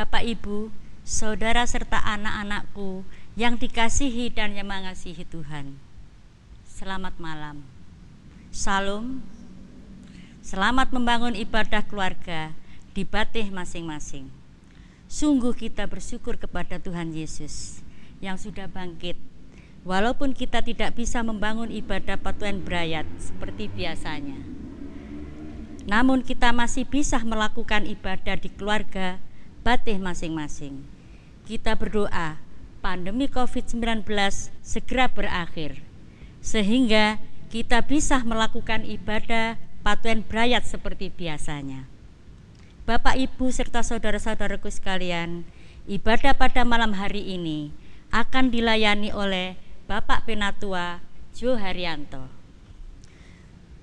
Bapak, Ibu, saudara serta anak-anakku yang dikasihi dan yang mengasihi Tuhan. Selamat malam. Salam. Selamat membangun ibadah keluarga di batih masing-masing. Sungguh kita bersyukur kepada Tuhan Yesus yang sudah bangkit. Walaupun kita tidak bisa membangun ibadah Patuan Brayat seperti biasanya, namun kita masih bisa melakukan ibadah di keluarga batih masing-masing. Kita berdoa pandemi COVID-19 segera berakhir, sehingga kita bisa melakukan ibadah Patuan Brayat seperti biasanya. Bapak, Ibu, serta saudara-saudaraku sekalian, ibadah pada malam hari ini akan dilayani oleh Bapak Penatua Jo Haryanto.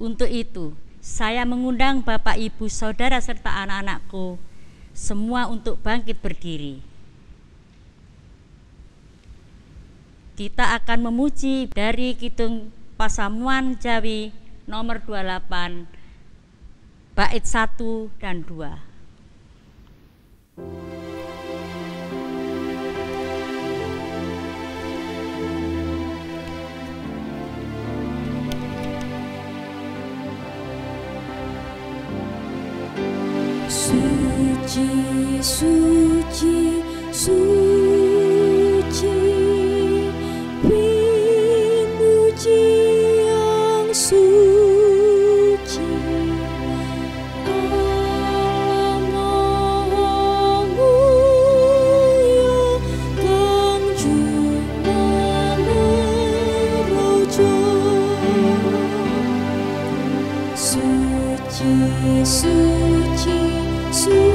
Untuk itu, saya mengundang Bapak, Ibu, saudara serta anak-anakku semua untuk bangkit berdiri. Kita akan memuji dari Kidung Pasamuan Jawi nomor 28 bait 1 dan 2. Suci, suci, suci, Puji yang suci, Allah Maha Mulia, Kang Jumana Raja. Suci, suci, suci,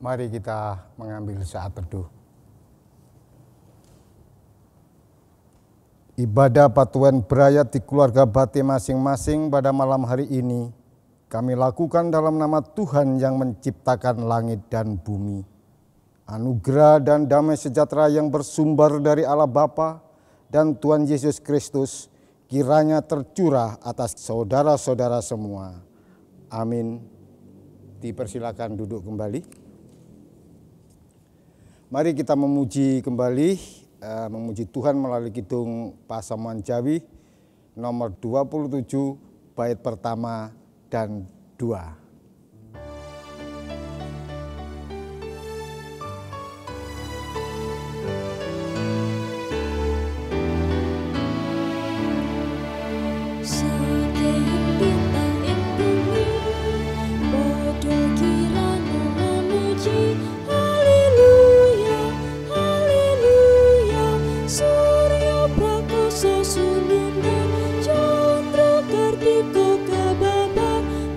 Mari kita mengambil saat teduh. Ibadah Patuan Brayat di keluarga batih masing-masing pada malam hari ini kami lakukan dalam nama Tuhan yang menciptakan langit dan bumi. Anugerah dan damai sejahtera yang bersumber dari Allah Bapa dan Tuhan Yesus Kristus kiranya tercurah atas saudara-saudara semua. Amin. Dipersilakan duduk kembali. Mari kita memuji kembali, memuji Tuhan melalui Kidung Pasamuan Jawi nomor 27 bait pertama dan 2.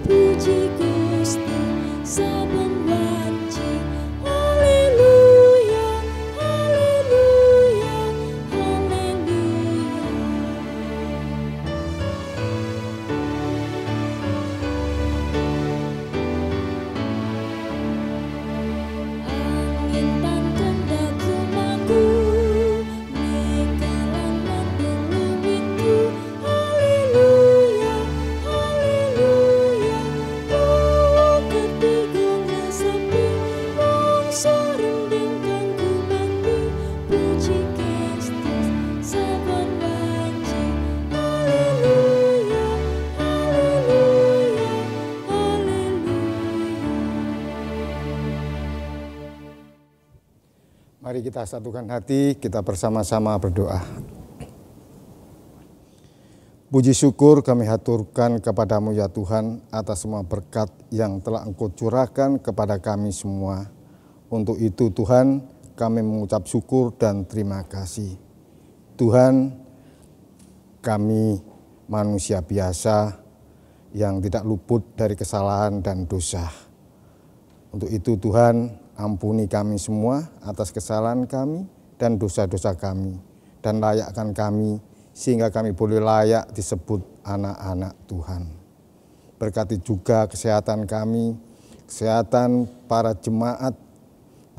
Puji Mari kita satukan hati, kita bersama-sama berdoa. Puji syukur kami haturkan kepadamu ya Tuhan atas semua berkat yang telah Engkau curahkan kepada kami semua. Untuk itu Tuhan kami mengucap syukur dan terima kasih. Tuhan, kami manusia biasa yang tidak luput dari kesalahan dan dosa. Untuk itu Tuhan, ampuni kami semua atas kesalahan kami dan dosa-dosa kami, dan layakkan kami sehingga kami boleh layak disebut anak-anak Tuhan. Berkati juga kesehatan kami, kesehatan para jemaat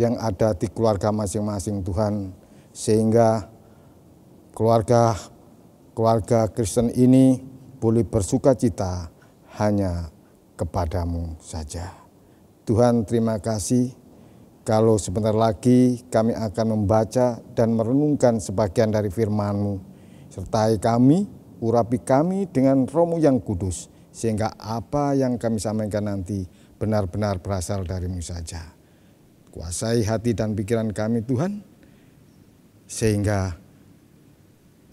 yang ada di keluarga masing-masing Tuhan, sehingga keluarga Kristen ini boleh bersuka cita hanya kepadamu saja. Tuhan, terima kasih kalau sebentar lagi kami akan membaca dan merenungkan sebagian dari firman-Mu. Sertai kami, urapi kami dengan Roh-Mu yang kudus, sehingga apa yang kami sampaikan nanti benar-benar berasal dari-Mu saja. Kuasai hati dan pikiran kami Tuhan, sehingga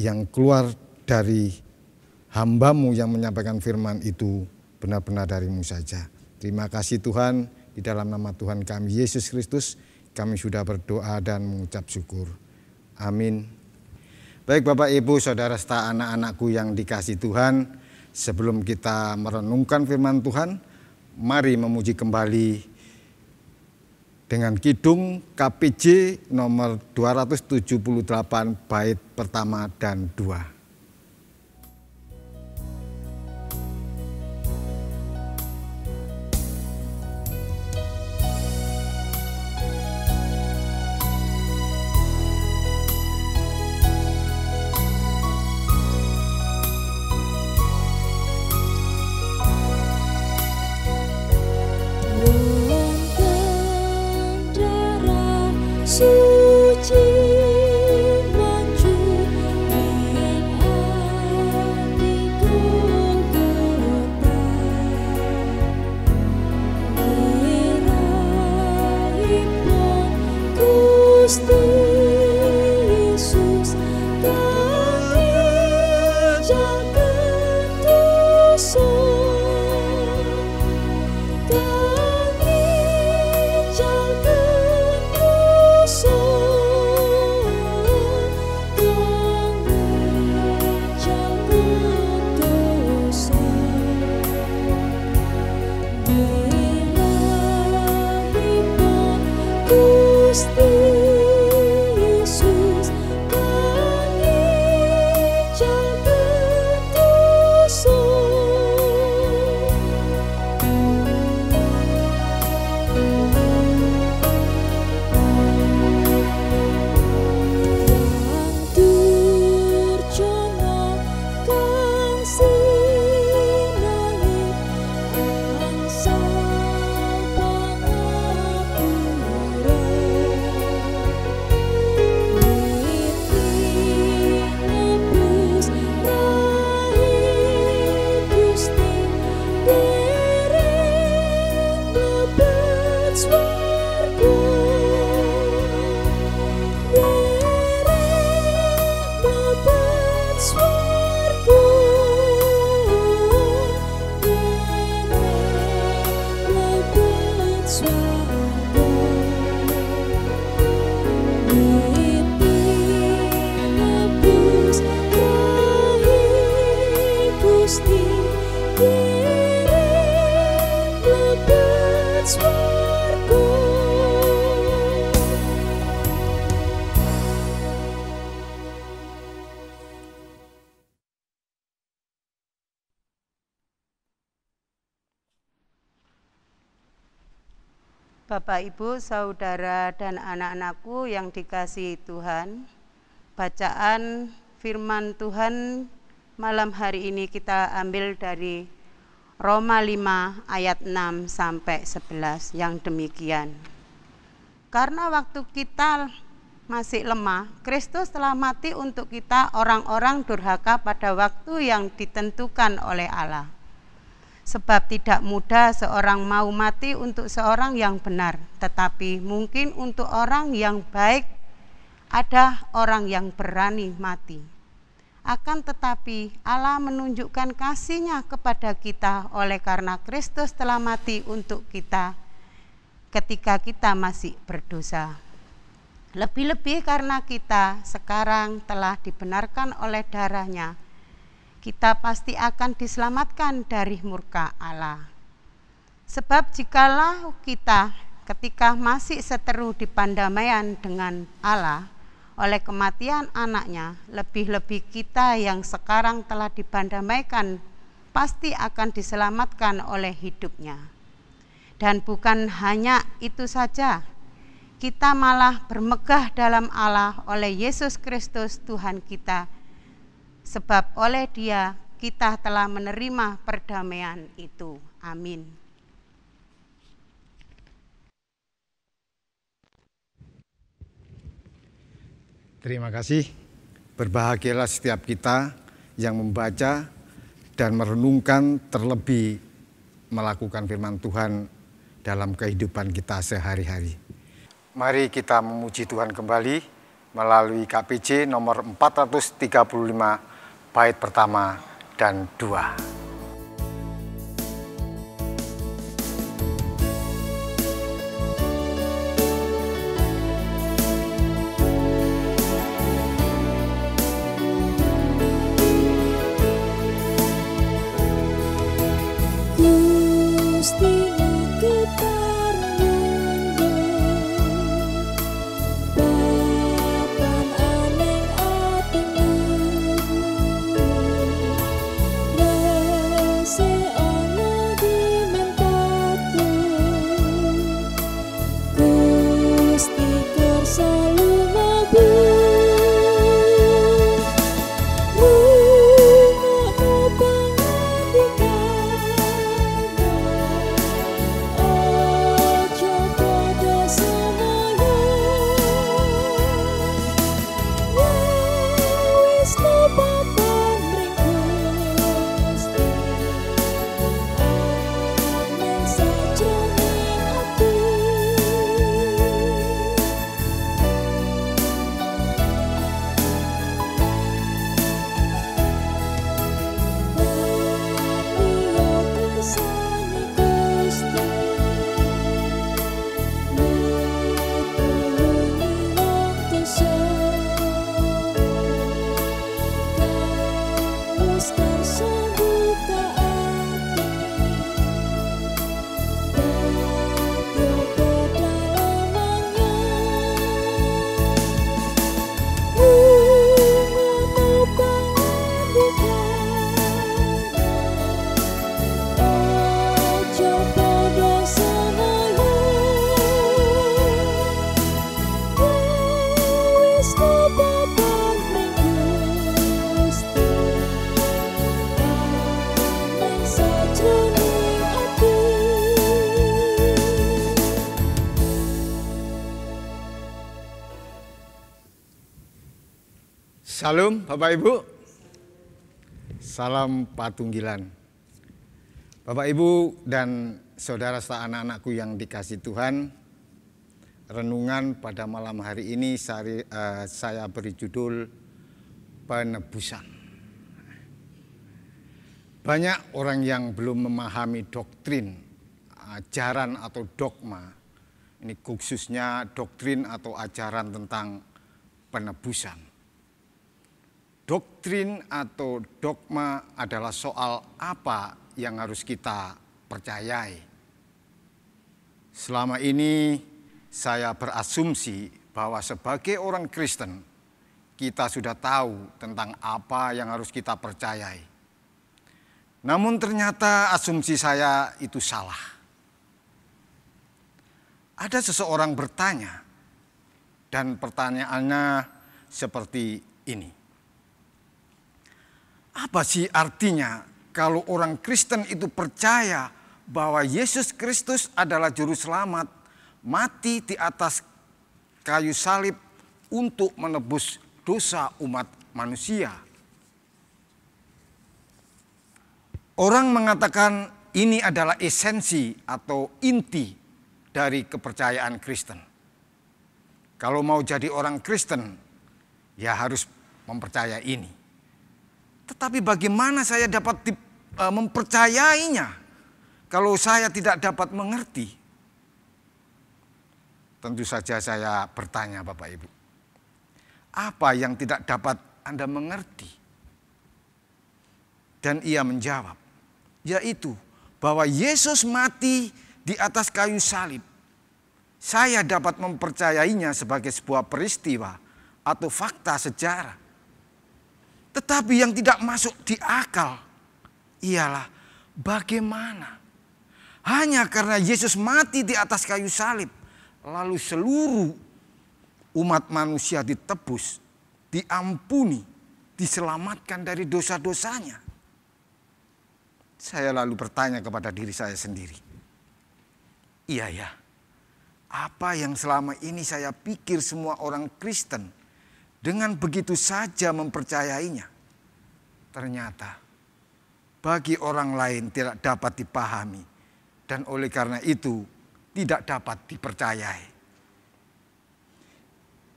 yang keluar dari hamba-Mu yang menyampaikan firman itu benar-benar dari-Mu saja. Terima kasih Tuhan, di dalam nama Tuhan kami Yesus Kristus, kami sudah berdoa dan mengucap syukur. Amin. Baik Bapak Ibu Saudara serta anak-anakku yang dikasihi Tuhan, sebelum kita merenungkan firman Tuhan, mari memuji kembali dengan kidung KPJ nomor 278 bait pertama dan 2. Suci Bapak, Ibu, Saudara, dan anak-anakku yang dikasihi Tuhan, bacaan firman Tuhan malam hari ini kita ambil dari Roma 5 ayat 6 sampai 11 yang demikian. Karena waktu kita masih lemah, Kristus telah mati untuk kita orang-orang durhaka pada waktu yang ditentukan oleh Allah. Sebab tidak mudah seorang mau mati untuk seorang yang benar, tetapi mungkin untuk orang yang baik ada orang yang berani mati. Akan tetapi Allah menunjukkan kasih-Nya kepada kita oleh karena Kristus telah mati untuk kita ketika kita masih berdosa. Lebih-lebih karena kita sekarang telah dibenarkan oleh darah-Nya, kita pasti akan diselamatkan dari murka Allah. Sebab jikalau kita ketika masih seteru di pandamaian dengan Allah oleh kematian anaknya, lebih-lebih kita yang sekarang telah dipandamaikan pasti akan diselamatkan oleh hidupnya. Dan bukan hanya itu saja, kita malah bermegah dalam Allah oleh Yesus Kristus Tuhan kita, sebab oleh Dia kita telah menerima perdamaian itu. Amin. Terima kasih. Berbahagialah setiap kita yang membaca dan merenungkan, terlebih melakukan firman Tuhan dalam kehidupan kita sehari-hari. Mari kita memuji Tuhan kembali melalui KPJ nomor 435 bait pertama dan 2. Salam Bapak Ibu, salam Patunggilan. Bapak Ibu dan saudara serta anak-anakku yang dikasihi Tuhan, renungan pada malam hari ini saya beri judul penebusan. Banyak orang yang belum memahami doktrin, ajaran atau dogma. Ini khususnya doktrin atau ajaran tentang penebusan. Doktrin atau dogma adalah soal apa yang harus kita percayai. Selama ini saya berasumsi bahwa sebagai orang Kristen, kita sudah tahu tentang apa yang harus kita percayai. Namun ternyata asumsi saya itu salah. Ada seseorang bertanya, dan pertanyaannya seperti ini. Apa sih artinya kalau orang Kristen itu percaya bahwa Yesus Kristus adalah juru selamat, mati di atas kayu salib untuk menebus dosa umat manusia? Orang mengatakan ini adalah esensi atau inti dari kepercayaan Kristen. Kalau mau jadi orang Kristen, ya harus mempercayai ini. Tetapi bagaimana saya dapat mempercayainya kalau saya tidak dapat mengerti? Tentu saja saya bertanya Bapak Ibu, apa yang tidak dapat Anda mengerti? Dan ia menjawab, yaitu bahwa Yesus mati di atas kayu salib. Saya dapat mempercayainya sebagai sebuah peristiwa atau fakta sejarah. Tetapi yang tidak masuk di akal ialah bagaimana hanya karena Yesus mati di atas kayu salib, lalu seluruh umat manusia ditebus, diampuni, diselamatkan dari dosa-dosanya. Saya lalu bertanya kepada diri saya sendiri, iya ya, apa yang selama ini saya pikir semua orang Kristen dengan begitu saja mempercayainya, ternyata bagi orang lain tidak dapat dipahami dan oleh karena itu tidak dapat dipercayai.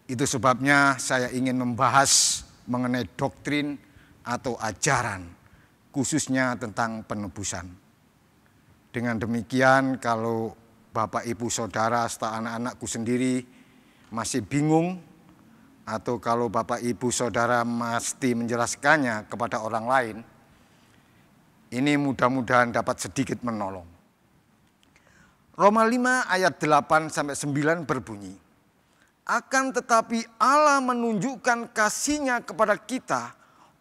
Itu sebabnya saya ingin membahas mengenai doktrin atau ajaran, khususnya tentang penebusan. Dengan demikian, kalau Bapak, Ibu, Saudara, serta anak-anakku sendiri masih bingung, atau kalau Bapak, Ibu, Saudara mesti menjelaskannya kepada orang lain, ini mudah-mudahan dapat sedikit menolong. Roma 5 ayat 8-9 berbunyi, akan tetapi Allah menunjukkan kasih-Nya kepada kita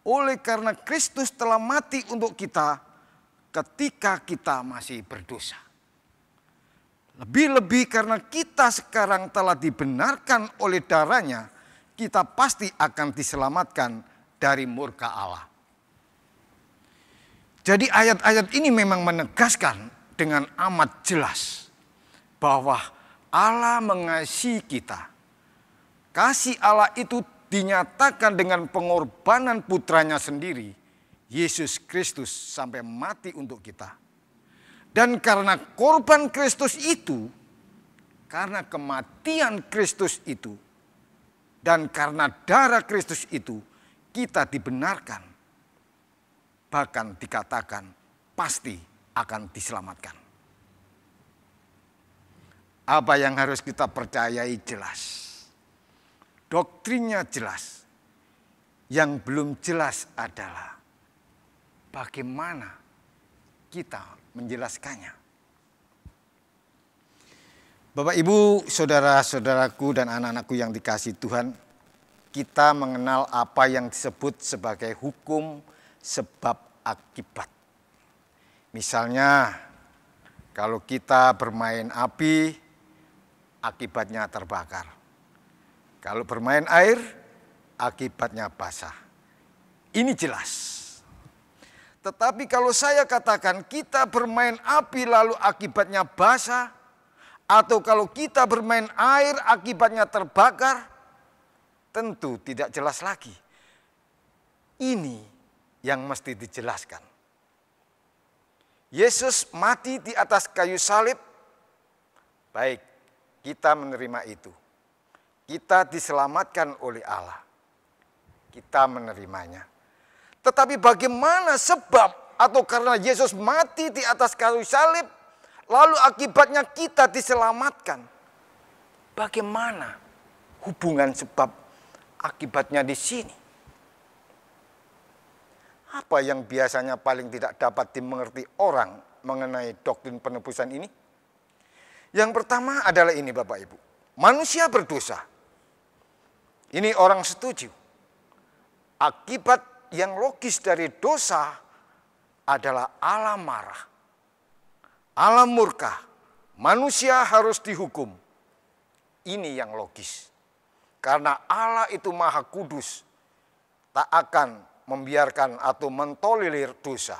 oleh karena Kristus telah mati untuk kita ketika kita masih berdosa. Lebih-lebih karena kita sekarang telah dibenarkan oleh darah-Nya, kita pasti akan diselamatkan dari murka Allah. Jadi ayat-ayat ini memang menegaskan dengan amat jelas bahwa Allah mengasihi kita. Kasih Allah itu dinyatakan dengan pengorbanan putranya sendiri, Yesus Kristus, sampai mati untuk kita. Dan karena korban Kristus itu, karena kematian Kristus itu, dan karena darah Kristus itu, kita dibenarkan. Bahkan dikatakan pasti akan diselamatkan. Apa yang harus kita percayai jelas. Doktrinnya jelas. Yang belum jelas adalah bagaimana kita menjelaskannya. Bapak, Ibu, saudara-saudaraku dan anak-anakku yang dikasihi Tuhan, kita mengenal apa yang disebut sebagai hukum sebab akibat. Misalnya, kalau kita bermain api, akibatnya terbakar. Kalau bermain air, akibatnya basah. Ini jelas. Tetapi kalau saya katakan kita bermain api lalu akibatnya basah, atau kalau kita bermain air akibatnya terbakar, tentu tidak jelas lagi. Ini yang mesti dijelaskan. Yesus mati di atas kayu salib, baik, kita menerima itu. Kita diselamatkan oleh Allah. Kita menerimanya. Tetapi bagaimana sebab atau karena Yesus mati di atas kayu salib, lalu akibatnya kita diselamatkan? Bagaimana hubungan sebab akibatnya di sini? Apa yang biasanya paling tidak dapat dimengerti orang mengenai doktrin penebusan ini? Yang pertama adalah ini Bapak Ibu. Manusia berdosa. Ini orang setuju. Akibat yang logis dari dosa adalah Allah marah. Allah murka. Manusia harus dihukum. Ini yang logis. Karena Allah itu maha kudus. Tak akan membiarkan atau mentolerir dosa.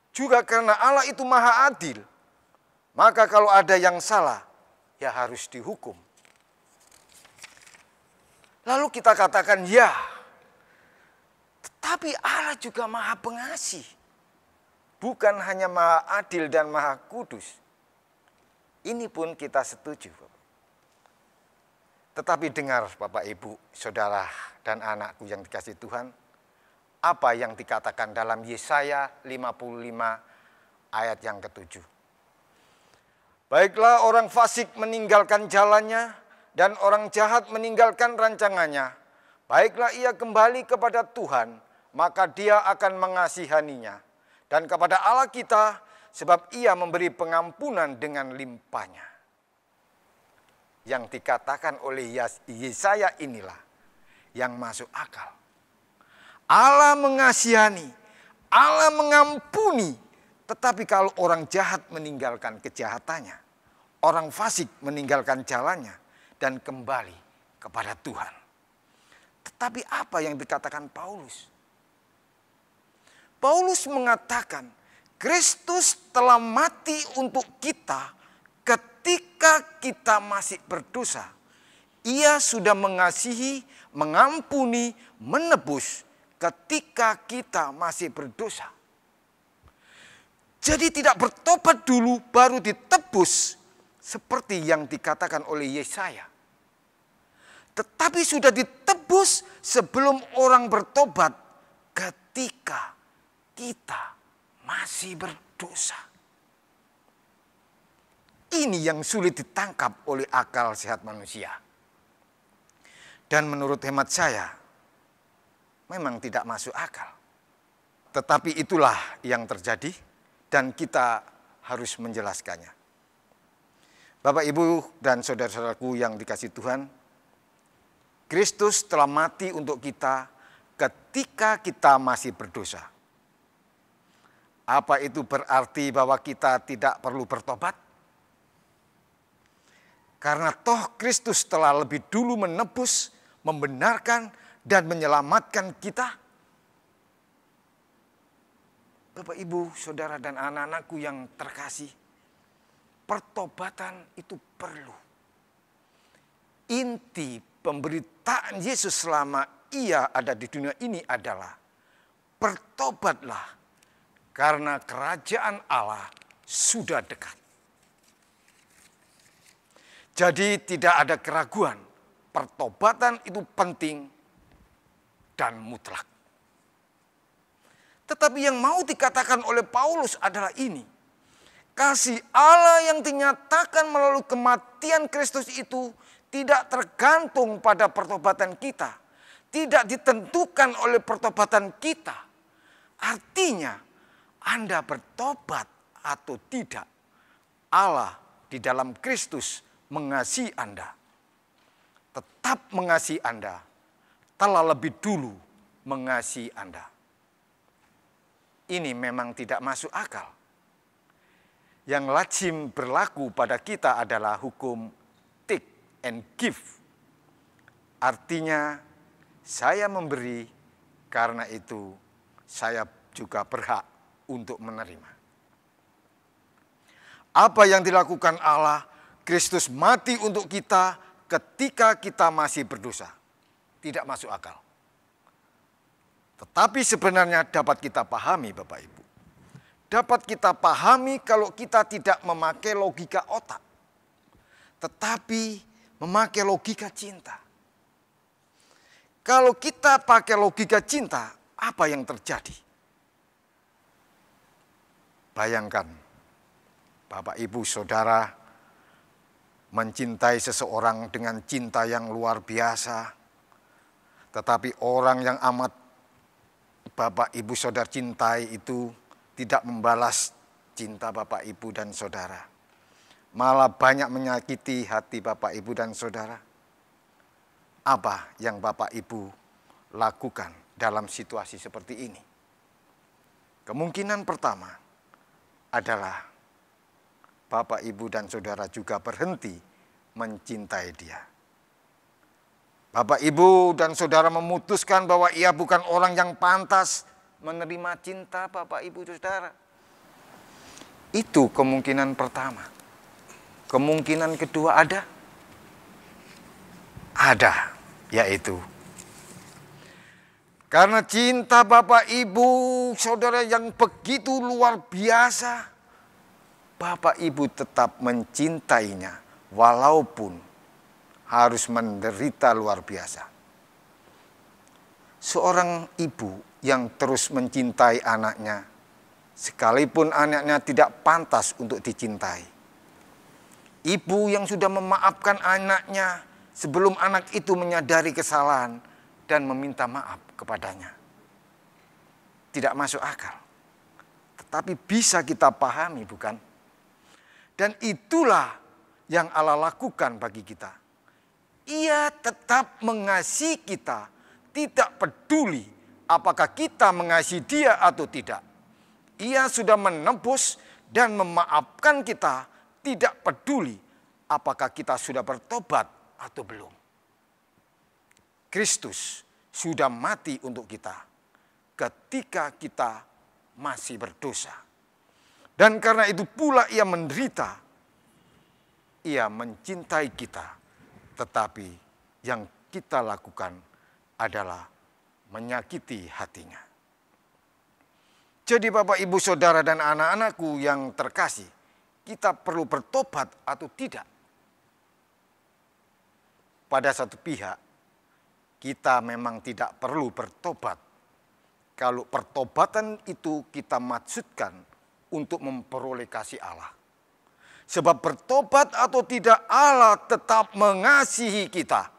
Juga karena Allah itu maha adil. Maka kalau ada yang salah, ya harus dihukum. Lalu kita katakan ya, tetapi Allah juga maha pengasih. Bukan hanya maha adil dan maha kudus. Ini pun kita setuju. Tetapi dengar Bapak, Ibu, Saudara, dan anakku yang dikasihi Tuhan, apa yang dikatakan dalam Yesaya 55 ayat yang ke-7. Baiklah orang fasik meninggalkan jalannya dan orang jahat meninggalkan rancangannya. Baiklah ia kembali kepada Tuhan, maka Dia akan mengasihaninya. Dan kepada Allah kita, sebab Ia memberi pengampunan dengan limpahnya. Yang dikatakan oleh Yesaya inilah yang masuk akal. Allah mengasihani, Allah mengampuni. Tetapi kalau orang jahat meninggalkan kejahatannya, orang fasik meninggalkan jalannya dan kembali kepada Tuhan. Tetapi apa yang dikatakan Paulus? Paulus mengatakan Kristus telah mati untuk kita ketika kita masih berdosa. Ia sudah mengasihi, mengampuni, menebus ketika kita masih berdosa. Jadi tidak bertobat dulu baru ditebus seperti yang dikatakan oleh Yesaya. Tetapi sudah ditebus sebelum orang bertobat ketika kita masih berdosa. Ini yang sulit ditangkap oleh akal sehat manusia. Dan menurut hemat saya, memang tidak masuk akal. Tetapi itulah yang terjadi dan kita harus menjelaskannya. Bapak, Ibu, dan saudara-saudaraku yang dikasihi Tuhan, Kristus telah mati untuk kita ketika kita masih berdosa. Apa itu berarti bahwa kita tidak perlu bertobat? Karena toh Kristus telah lebih dulu menebus, membenarkan, dan menyelamatkan kita. Bapak, Ibu, Saudara, dan anak-anakku yang terkasih, pertobatan itu perlu. Inti pemberitaan Yesus selama Ia ada di dunia ini adalah bertobatlah karena kerajaan Allah sudah dekat. Jadi tidak ada keraguan, pertobatan itu penting dan mutlak. Tetapi yang mau dikatakan oleh Paulus adalah ini. Kasih Allah yang dinyatakan melalui kematian Kristus itu tidak tergantung pada pertobatan kita. Tidak ditentukan oleh pertobatan kita. Artinya Anda bertobat atau tidak, Allah di dalam Kristus mengasihi Anda. Tetap mengasihi Anda. Telah lebih dulu mengasihi Anda. Ini memang tidak masuk akal. Yang lazim berlaku pada kita adalah hukum take and give. Artinya saya memberi, karena itu saya juga berhak untuk menerima. Apa yang dilakukan Allah, Kristus mati untuk kita ketika kita masih berdosa. Tidak masuk akal. Tetapi sebenarnya dapat kita pahami, Bapak Ibu. Dapat kita pahami kalau kita tidak memakai logika otak. Tetapi memakai logika cinta. Kalau kita pakai logika cinta, apa yang terjadi? Bayangkan, Bapak, Ibu, Saudara mencintai seseorang dengan cinta yang luar biasa. Tetapi orang yang amat Bapak, Ibu, Saudara cintai itu tidak membalas cinta Bapak, Ibu, dan Saudara. Malah banyak menyakiti hati Bapak, Ibu, dan Saudara. Apa yang Bapak, Ibu lakukan dalam situasi seperti ini? Kemungkinan pertama adalah Bapak, Ibu, dan Saudara juga berhenti mencintai dia. Bapak, Ibu, dan Saudara memutuskan bahwa ia bukan orang yang pantas menerima cinta Bapak, Ibu, Saudara. Itu kemungkinan pertama. Kemungkinan kedua ada? Ada, yaitu karena cinta Bapak, Ibu, Saudara yang begitu luar biasa, Bapak, Ibu tetap mencintainya walaupun harus menderita luar biasa. Seorang ibu yang terus mencintai anaknya, sekalipun anaknya tidak pantas untuk dicintai. Ibu yang sudah memaafkan anaknya sebelum anak itu menyadari kesalahan dan meminta maaf kepadanya. Tidak masuk akal. Tetapi bisa kita pahami, bukan? Dan itulah yang Allah lakukan bagi kita. Ia tetap mengasihi kita, tidak peduli apakah kita mengasihi Dia atau tidak. Ia sudah menebus dan memaafkan kita, tidak peduli apakah kita sudah bertobat atau belum. Kristus sudah mati untuk kita ketika kita masih berdosa. Dan karena itu pula ia menderita. Ia mencintai kita, tetapi yang kita lakukan adalah menyakiti hatinya. Jadi Bapak, Ibu, Saudara, dan anak-anakku yang terkasih, kita perlu bertobat atau tidak? Pada satu pihak, kita memang tidak perlu bertobat. Kalau pertobatan itu kita maksudkan untuk memperoleh kasih Allah. Sebab bertobat atau tidak, Allah tetap mengasihi kita.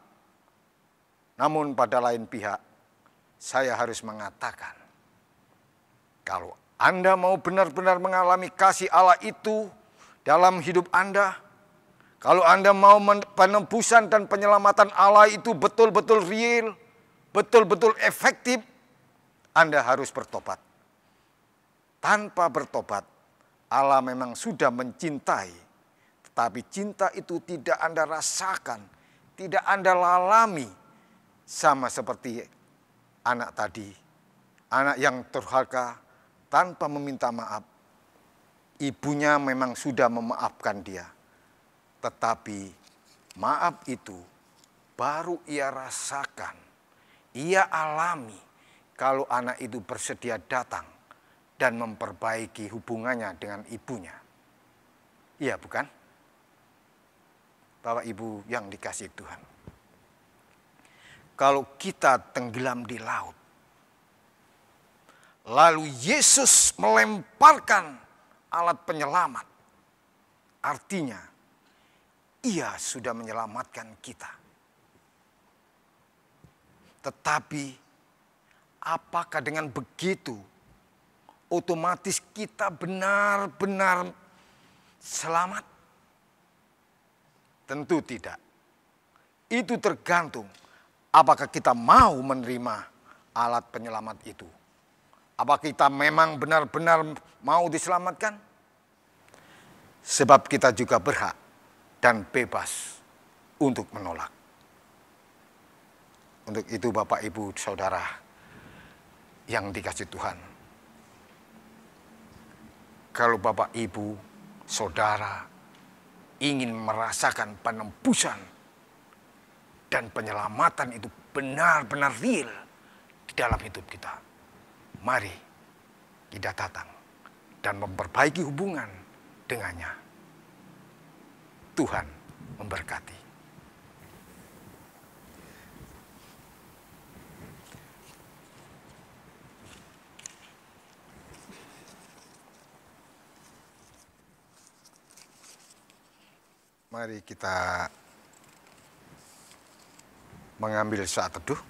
Namun pada lain pihak, saya harus mengatakan, kalau Anda mau benar-benar mengalami kasih Allah itu dalam hidup Anda, kalau Anda mau penebusan dan penyelamatan Allah itu betul-betul real, betul-betul efektif, Anda harus bertobat. Tanpa bertobat, Allah memang sudah mencintai, tetapi cinta itu tidak Anda rasakan, tidak Anda lalami, sama seperti anak tadi, anak yang durhaka tanpa meminta maaf. Ibunya memang sudah memaafkan dia, tetapi maaf itu baru ia rasakan, ia alami kalau anak itu bersedia datang dan memperbaiki hubungannya dengan ibunya. Iya, bukan? Bapak Ibu yang dikasihi Tuhan. Kalau kita tenggelam di laut, lalu Yesus melemparkan alat penyelamat, artinya Ia sudah menyelamatkan kita. Tetapi apakah dengan begitu otomatis kita benar-benar selamat? Tentu tidak. Itu tergantung apakah kita mau menerima alat penyelamat itu. Apakah kita memang benar-benar mau diselamatkan? Sebab kita juga berhak dan bebas untuk menolak. Untuk itu Bapak, Ibu, Saudara yang dikasihi Tuhan, kalau Bapak, Ibu, Saudara ingin merasakan penebusan dan penyelamatan itu benar-benar real di dalam hidup kita, mari kita datang dan memperbaiki hubungan dengannya. Tuhan memberkati. Mari kita mengambil saat teduh.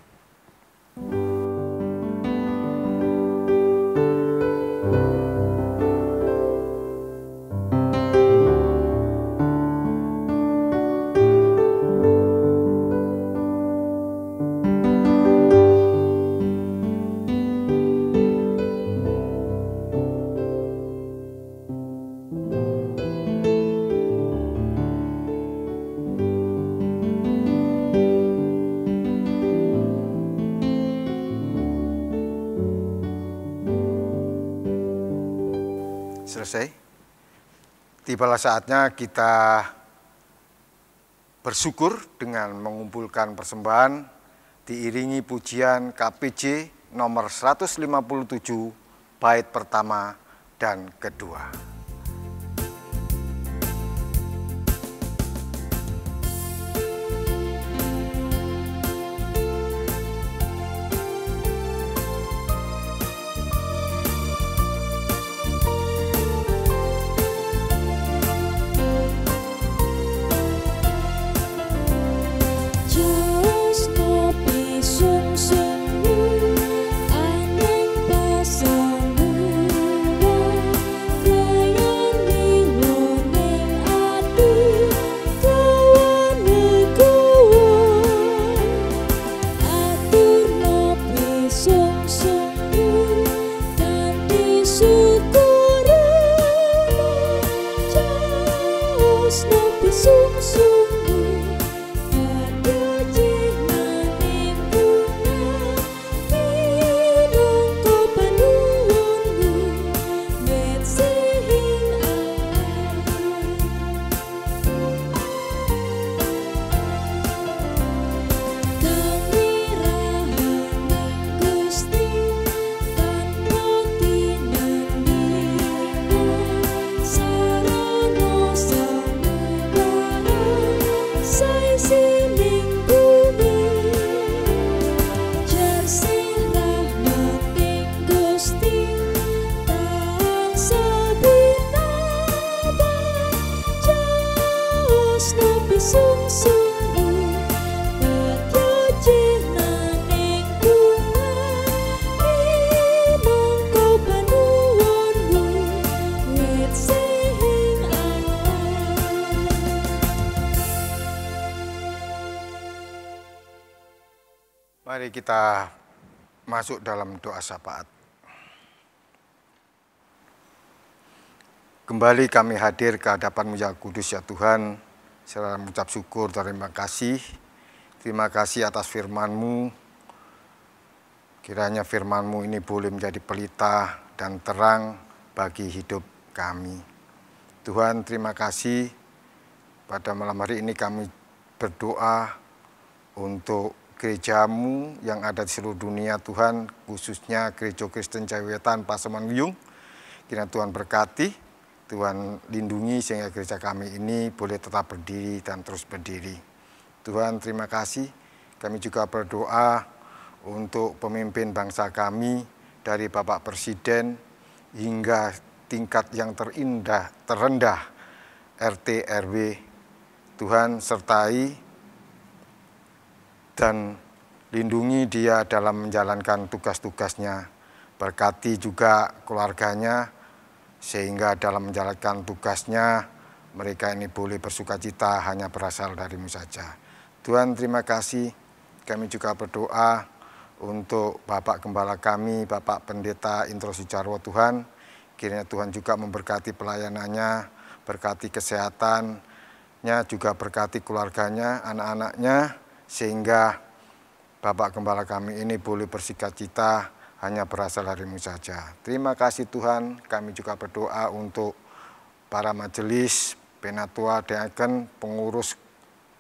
Selesai. Tibalah saatnya kita bersyukur dengan mengumpulkan persembahan diiringi pujian KPJ nomor 157 bait pertama dan kedua. Mari kita masuk dalam doa syafaat. Kembali kami hadir ke hadapan-Mu yang kudus ya Tuhan, serta mengucap syukur, terima kasih. Terima kasih atas firman-Mu. Kiranya firman-Mu ini boleh menjadi pelita dan terang bagi hidup kami. Tuhan, terima kasih. Pada malam hari ini kami berdoa untuk gereja-Mu yang ada di seluruh dunia Tuhan, khususnya Gereja Kristen Jawiwetan Pasaman Wiyung. Kiranya Tuhan berkati, Tuhan lindungi sehingga gereja kami ini boleh tetap berdiri dan terus berdiri. Tuhan, terima kasih. Kami juga berdoa untuk pemimpin bangsa kami dari Bapak Presiden hingga tingkat yang terendah RT RW. Tuhan sertai dan lindungi dia dalam menjalankan tugas-tugasnya. Berkati juga keluarganya, sehingga dalam menjalankan tugasnya, mereka ini boleh bersukacita hanya berasal dari-Mu saja. Tuhan, terima kasih. Kami juga berdoa untuk Bapak Gembala kami, Bapak Pendeta Intro Sujarwo Tuhan. Kiranya Tuhan juga memberkati pelayanannya, berkati kesehatannya, juga berkati keluarganya, anak-anaknya, sehingga Bapak Gembala kami ini boleh bersukacita hanya berasal dari-Mu saja. Terima kasih Tuhan. Kami juga berdoa untuk para majelis, penatua, deacon, pengurus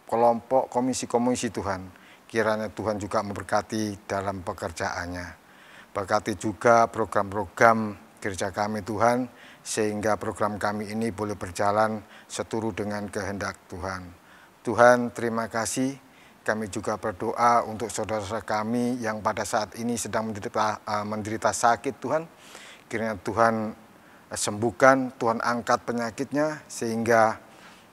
kelompok, komisi-komisi Tuhan. Kiranya Tuhan juga memberkati dalam pekerjaannya. Berkati juga program-program gereja kami Tuhan, sehingga program kami ini boleh berjalan seturut dengan kehendak Tuhan. Tuhan, terima kasih. Kami juga berdoa untuk saudara-saudara kami yang pada saat ini sedang menderita sakit Tuhan. Kiranya Tuhan sembuhkan, Tuhan angkat penyakitnya, sehingga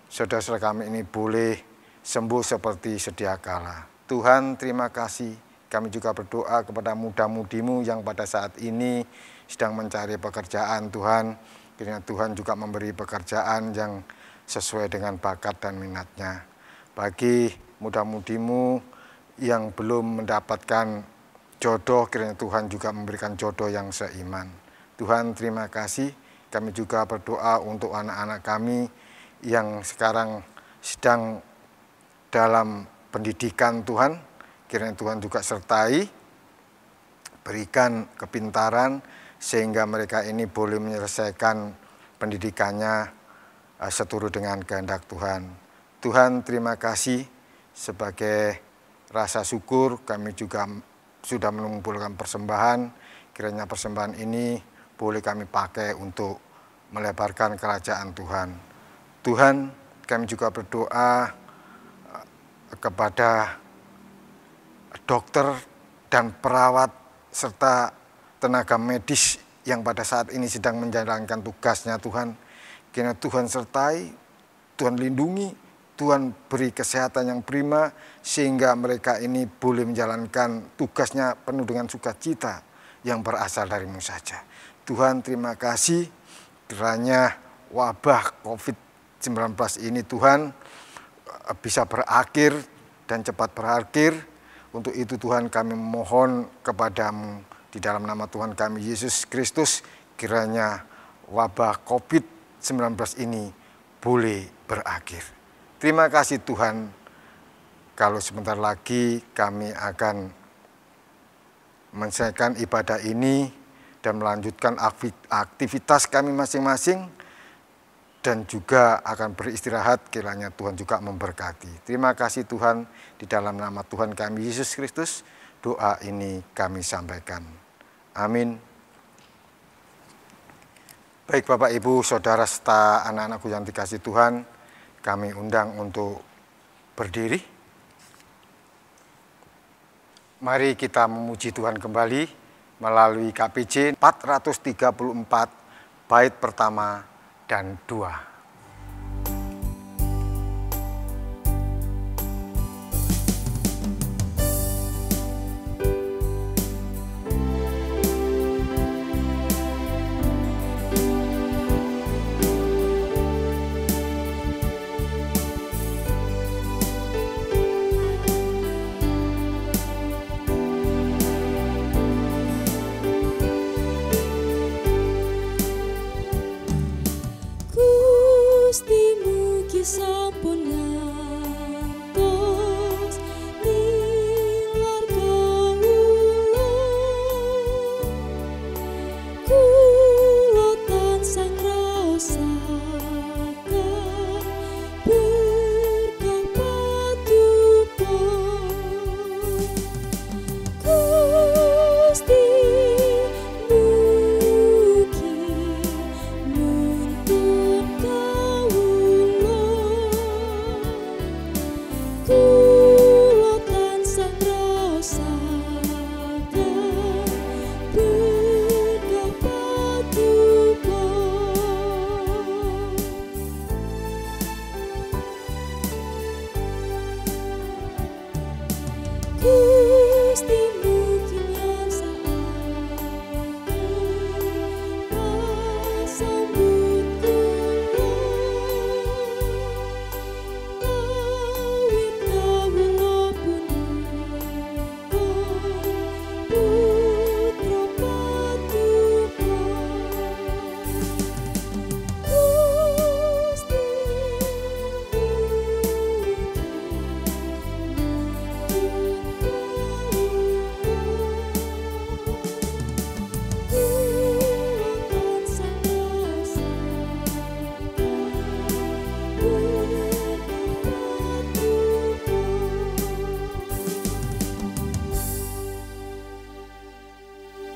saudara-saudara kami ini boleh sembuh seperti sedia kala. Tuhan, terima kasih. Kami juga berdoa kepada muda-mudimu yang pada saat ini sedang mencari pekerjaan Tuhan. Kiranya Tuhan juga memberi pekerjaan yang sesuai dengan bakat dan minatnya. Bagi muda-mudimu yang belum mendapatkan jodoh, kiranya Tuhan juga memberikan jodoh yang seiman. Tuhan, terima kasih. Kami juga berdoa untuk anak-anak kami yang sekarang sedang dalam pendidikan Tuhan. Kiranya Tuhan juga sertai, berikan kepintaran sehingga mereka ini boleh menyelesaikan pendidikannya seturut dengan kehendak Tuhan. Tuhan, terima kasih. Sebagai rasa syukur kami juga sudah mengumpulkan persembahan. Kiranya persembahan ini boleh kami pakai untuk melebarkan kerajaan Tuhan. Tuhan, kami juga berdoa kepada dokter dan perawat serta tenaga medis yang pada saat ini sedang menjalankan tugasnya Tuhan. Kiranya Tuhan sertai, Tuhan lindungi, Tuhan beri kesehatan yang prima sehingga mereka ini boleh menjalankan tugasnya penuh dengan sukacita yang berasal dari-Mu saja. Tuhan, terima kasih. Kiranya wabah COVID-19 ini Tuhan bisa berakhir dan cepat berakhir. Untuk itu Tuhan kami memohon kepada-Mu di dalam nama Tuhan kami Yesus Kristus. Kiranya wabah COVID-19 ini boleh berakhir. Terima kasih Tuhan, kalau sebentar lagi kami akan menyelesaikan ibadah ini dan melanjutkan aktivitas kami masing-masing dan juga akan beristirahat, kiranya Tuhan juga memberkati. Terima kasih Tuhan, di dalam nama Tuhan kami Yesus Kristus, doa ini kami sampaikan. Amin. Baik Bapak, Ibu, Saudara, serta anak-anakku yang dikasihi Tuhan, kami undang untuk berdiri. Mari kita memuji Tuhan kembali melalui KPJ 434 bait pertama dan 2.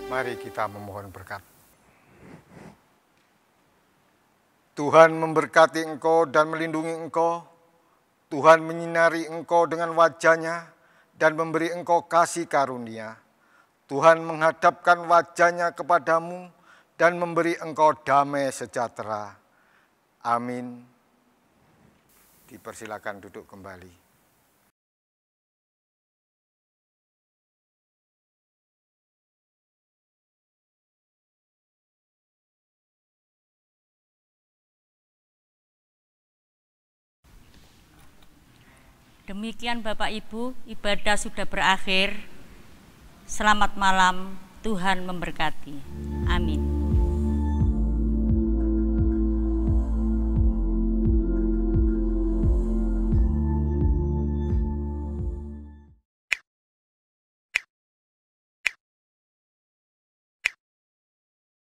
Mari kita memohon berkat. Tuhan memberkati engkau dan melindungi engkau. Tuhan menyinari engkau dengan wajah-Nya dan memberi engkau kasih karunia. Tuhan menghadapkan wajah-Nya kepadamu dan memberi engkau damai sejahtera. Amin. Dipersilakan duduk kembali. Demikian Bapak Ibu, ibadah sudah berakhir. Selamat malam, Tuhan memberkati. Amin.